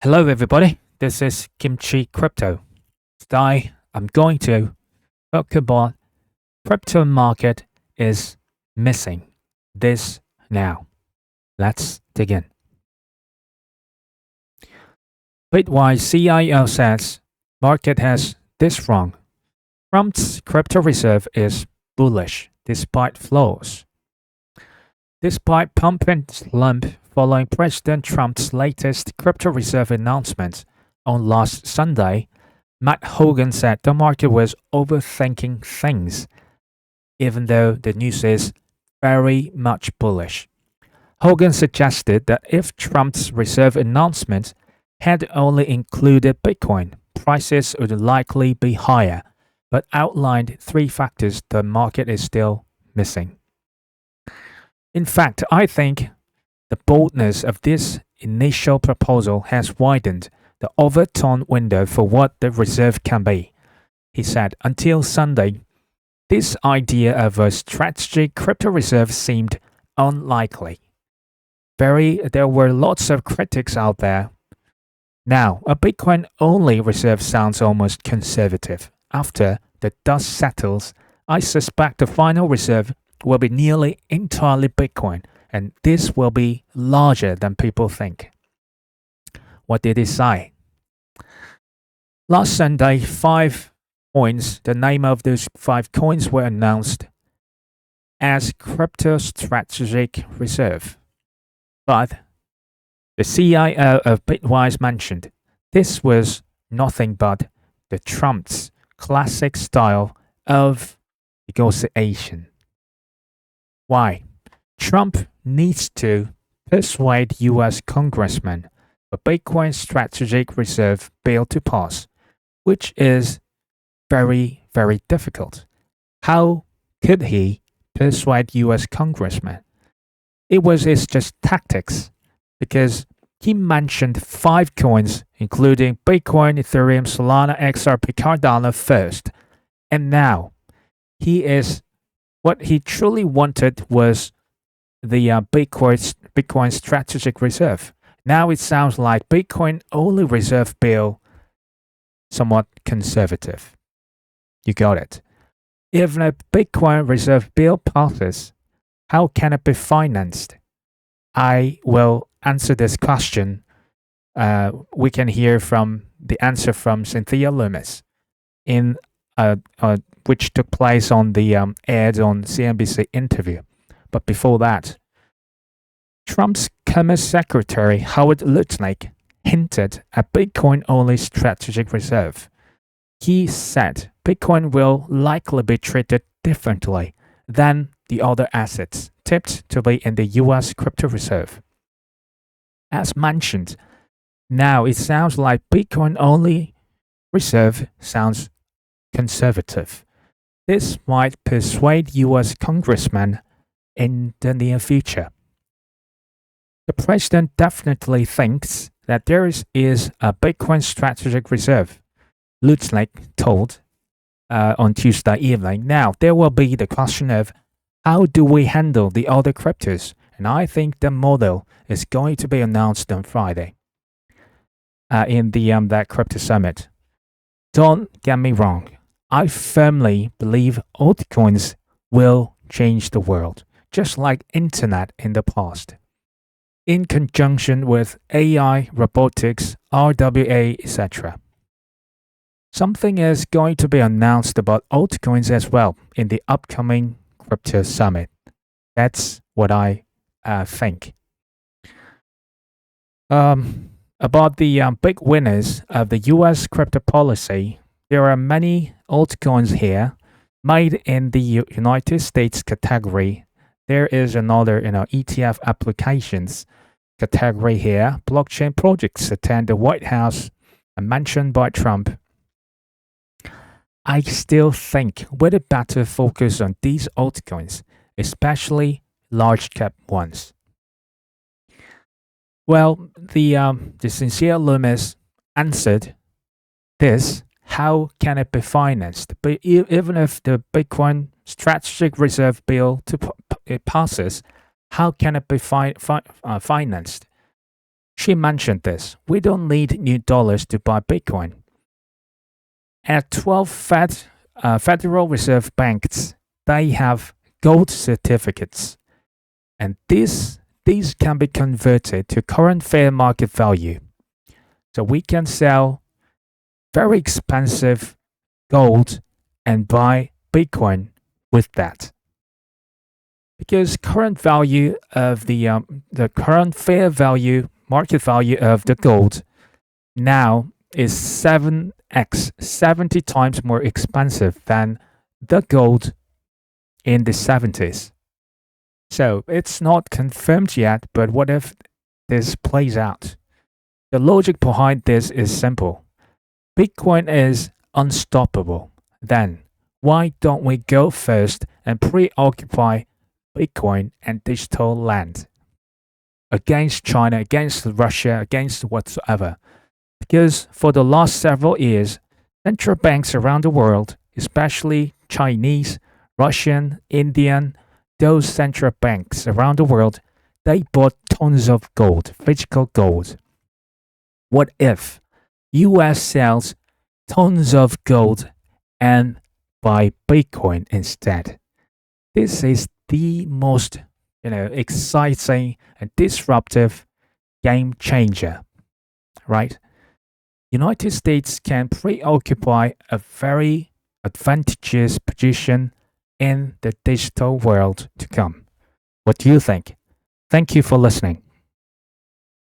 Hello, everybody. This is Kimchi Crypto. Today, I'm going to talk about crypto market is missing this now. Let's dig in. Bitwise CIO says market has this wrong. Trump's crypto reserve is bullish despite flaws. Despite pump and slump following President Trump's latest crypto reserve announcement on last Sunday, Matt Hogan said the market was overthinking things, even though the news is very much bullish. Hogan suggested that if Trump's reserve announcement had only included Bitcoin, prices would likely be higher, but outlined three factors the market is still missing. In fact, I think the boldness of this initial proposal has widened the overtone window for what the reserve can be. He said, until Sunday, this idea of a strategic crypto reserve seemed unlikely. There were lots of critics out there. Now, a Bitcoin only reserve sounds almost conservative. After the dust settles, I suspect the final reserve will be nearly entirely Bitcoin, and this will be larger than people think. What did he say? Last Sunday, 5 coins, the name of those 5 coins were announced as Crypto Strategic Reserve. But the CIO of Bitwise mentioned this was nothing but the Trump's classic style of negotiation. Why? Trump needs to persuade US congressmen a Bitcoin Strategic Reserve bill to pass, which is very, very difficult. How could he persuade US congressmen? It's just tactics, because he mentioned 5 coins, including Bitcoin, Ethereum, Solana, XRP, Cardano first, and now what he truly wanted was the Bitcoin Strategic Reserve. Now it sounds like Bitcoin only reserve bill somewhat conservative. You got it. If a Bitcoin reserve bill passes, how can it be financed? I will answer this question. We can hear from the answer from Cynthia Loomis in which took place on the ad on CNBC interview. But before that, Trump's Commerce Secretary Howard Lutnick hinted at Bitcoin-only strategic reserve. He said Bitcoin will likely be treated differently than the other assets tipped to be in the US crypto reserve. As mentioned, now it sounds like Bitcoin-only reserve sounds conservative. This might persuade US congressmen in the near future. The president definitely thinks that there is a Bitcoin strategic reserve, Lutnick told on Tuesday evening. Now, there will be the question of how do we handle the other cryptos? And I think the model is going to be announced on Friday in that crypto summit. Don't get me wrong. I firmly believe altcoins will change the world, just like internet in the past. In conjunction with AI, robotics, RWA, etc. Something is going to be announced about altcoins as well in the upcoming crypto summit. That's what I think. About the big winners of the US crypto policy, there are many altcoins here made in the United States category. There is another ETF applications category here. Blockchain projects attend the White House and mentioned by Trump. I still think we'd better focus on these altcoins, especially large cap ones. Well, the Sincere Loomis answered this. How can it be financed? But even if the Bitcoin Strategic Reserve Bill it passes, how can it be financed? She mentioned this. We don't need new dollars to buy Bitcoin. At 12 Federal Reserve banks, they have gold certificates, and these can be converted to current fair market value. So we can sell very expensive gold and buy Bitcoin with that. Because current value of the current fair value market value of the gold now is 7x, 70 times more expensive than the gold in the 70s. So it's not confirmed yet, but what if this plays out? The logic behind this is simple. Bitcoin is unstoppable. Then why don't we go first and preoccupy Bitcoin and digital land against China, against Russia, against whatsoever? Because for the last several years, central banks around the world, especially Chinese, Russian, Indian, those central banks around the world, they bought tons of gold, physical gold. What if US sells tons of gold and buy Bitcoin instead? This is the most, exciting and disruptive game changer, right? United States can preoccupy a very advantageous position in the digital world to come. What do you think? Thank you for listening.